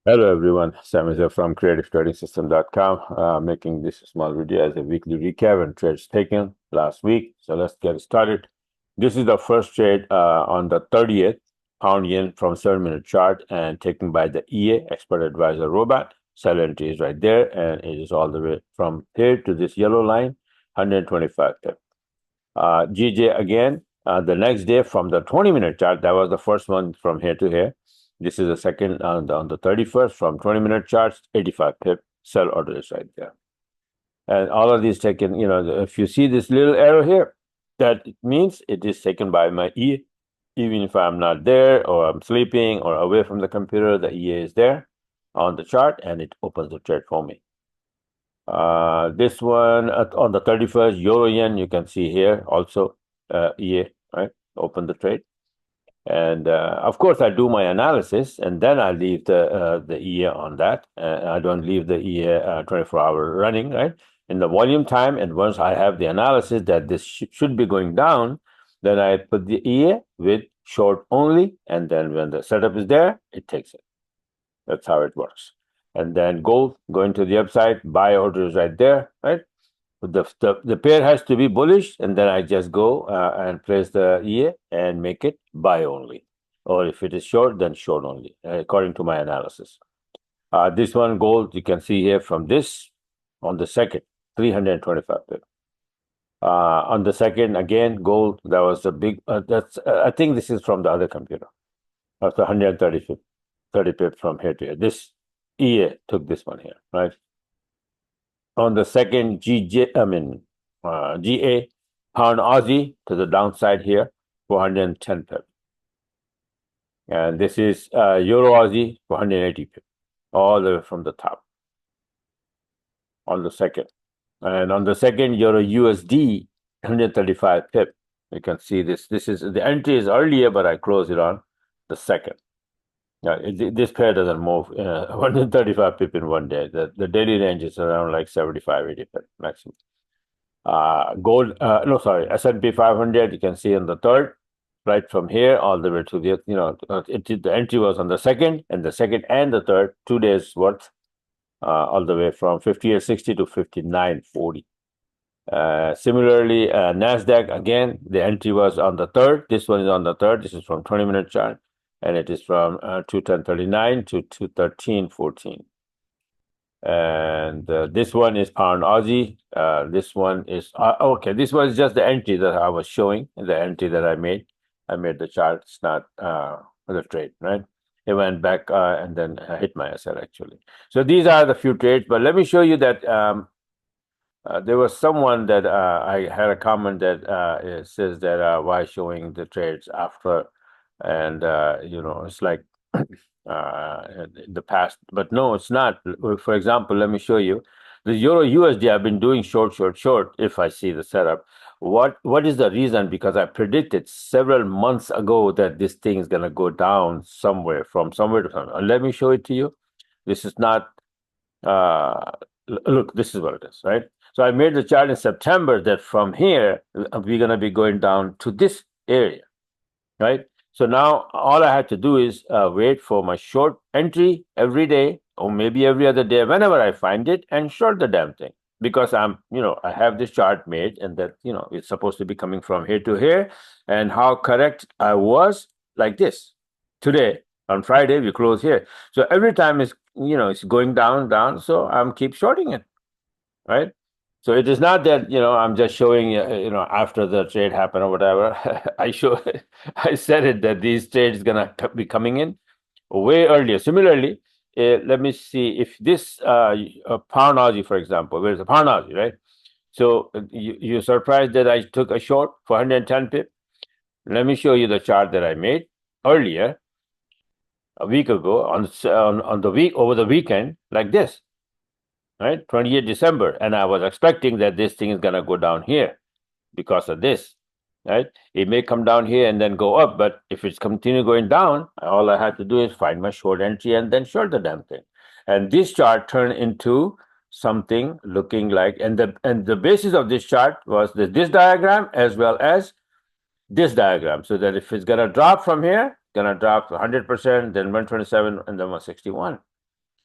Hello everyone, Sam is here from creativetrading.system.com, making this small video as a weekly recap and trades taken last week. So let's get started. This is the first trade on the 30th, pound yen from 7-minute chart and taken by the EA, Expert Advisor Robot. Sell entry is right there and it is all the way from here to this yellow line, 125 pip. GJ again, the next day from the 20-minute chart, that was the first one from here to here. This is the second on the 31st from 20-minute charts, 85 pip. Sell order is right there. And all of these taken, if you see this little arrow here, that means it is taken by my EA. Even if I'm not there or I'm sleeping or away from the computer, the EA is there on the chart and it opens the trade for me. This one on the 31st, Euro Yen, you can see here also EA, right? Open the trade. And of course, I do my analysis, and then I leave the EA on that. I don't leave the EA 24-hour running, right? In the volume time, and once I have the analysis that this should be going down, then I put the EA with short only, and then when the setup is there, it takes it. That's how it works. And then gold going to the upside, buy order is right there, right? The pair has to be bullish, and then I just go and place the EA and make it buy only. Or if it is short, then short only, according to my analysis. This one, gold, you can see here from this on the second, 325 pip. On the second, again, gold, that was the big, I think this is from the other computer. That's 30 pip from here to here. This EA took this one here, right? On the second GA pound Aussie to the downside here, 410 pip. And this is Euro Aussie, 480 pip, all the way from the top on the second. And on the second, Euro USD, 135 pip. You can see this. This is the entry is earlier, but I close it on the second. Yeah, this pair doesn't move 135 pip in one day. The daily range is around like 75, 80 pip maximum. Gold, no, sorry, S&P 500, you can see on the third, right from here all the way to the, the entry was on the second and the third, 2 days worth, all the way from 58.60 to 59.40. Similarly, NASDAQ, again, the entry was on the third. This one is on the third. This is from 20-minute chart. And it is from 210.39 to 213.14. And this one is pound Aussie. This one is okay. This was just the entry that I was showing. The entry that I made. I made the chart. It's not the trade, right? It went back and then hit my SL actually. So these are the few trades. But let me show you that there was someone that I had a comment that it says that why showing the trades after, and it's like in the past, but no, it's not. For example, let me show you the Euro USD. I've been doing short. If I see the setup, what is the reason? Because I predicted several months ago that this thing is gonna go down somewhere from somewhere to somewhere. Let me show it to you. This is not. Look, this is what it is, right? So I made the chart in September that from here we're gonna be going down to this area, right? So now all I have to do is wait for my short entry every day or maybe every other day whenever I find it and short the damn thing, because I have this chart made and that, it's supposed to be coming from here to here, and how correct I was like this. Today, on Friday, we close here. So every time it's going down. So I'm keep shorting it, right? So it is not that I'm just showing after the trade happened or whatever. I said it that these trades gonna be coming in way earlier. Similarly, let me see if this pound Aussie, for example, where's the pound Aussie, right? So you're surprised that I took a short for 110 pip. Let me show you the chart that I made earlier a week ago on the week over the weekend like this. Right, 28th December, and I was expecting that this thing is gonna go down here because of this, right? It may come down here and then go up, but if it's continue going down, all I had to do is find my short entry and then short the damn thing. And this chart turned into something looking like, and the basis of this chart was this diagram as well as this diagram, so that if it's gonna drop from here, gonna drop 100%, then 127, and then 161.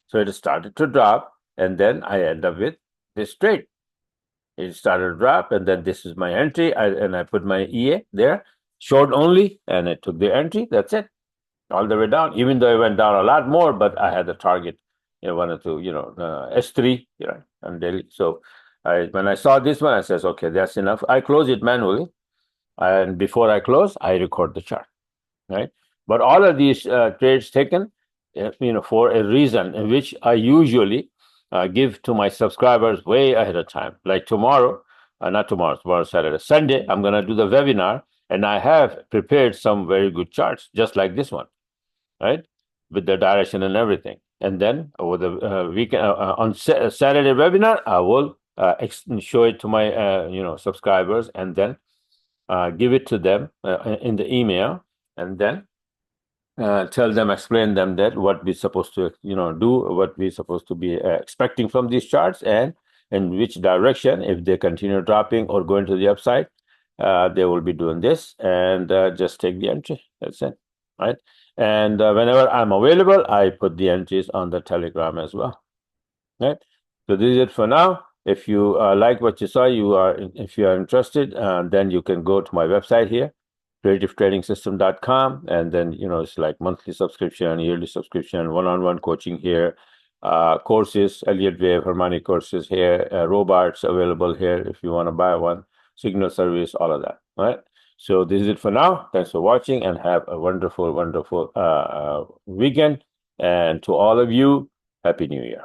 So it started to drop, and then I end up with this trade. It started to drop, and then this is my entry. I put my EA there, short only, and I took the entry. That's it, all the way down. Even though it went down a lot more, but I had a target, wanted to, S3, on daily. So when I saw this one, I says, okay, that's enough. I close it manually, and before I close, I record the chart, right? But all of these trades taken, for a reason in which I usually give to my subscribers way ahead of time. Like tomorrow, not tomorrow, tomorrow Saturday, Sunday, I'm going to do the webinar, and I have prepared some very good charts, just like this one, right, with the direction and everything. And then over the weekend, on Saturday webinar, I will show it to my subscribers, and then give it to them in the email, and then tell them, explain them that what we're supposed to, do, what we're supposed to be expecting from these charts, and in which direction, if they continue dropping or going to the upside, they will be doing this, and just take the entry. That's it, right? And whenever I'm available, I put the entries on the Telegram as well, right? So this is it for now. If you like what you saw, if you are interested, then you can go to my website here, creativetradingsystem.com, and then it's like monthly subscription, yearly subscription, one-on-one coaching here, courses, Elliott Wave, Harmonic courses here, robots available here if you want to buy one, signal service, all of that. All right. So this is it for now. Thanks for watching, and have a wonderful, wonderful weekend. And to all of you, Happy New Year.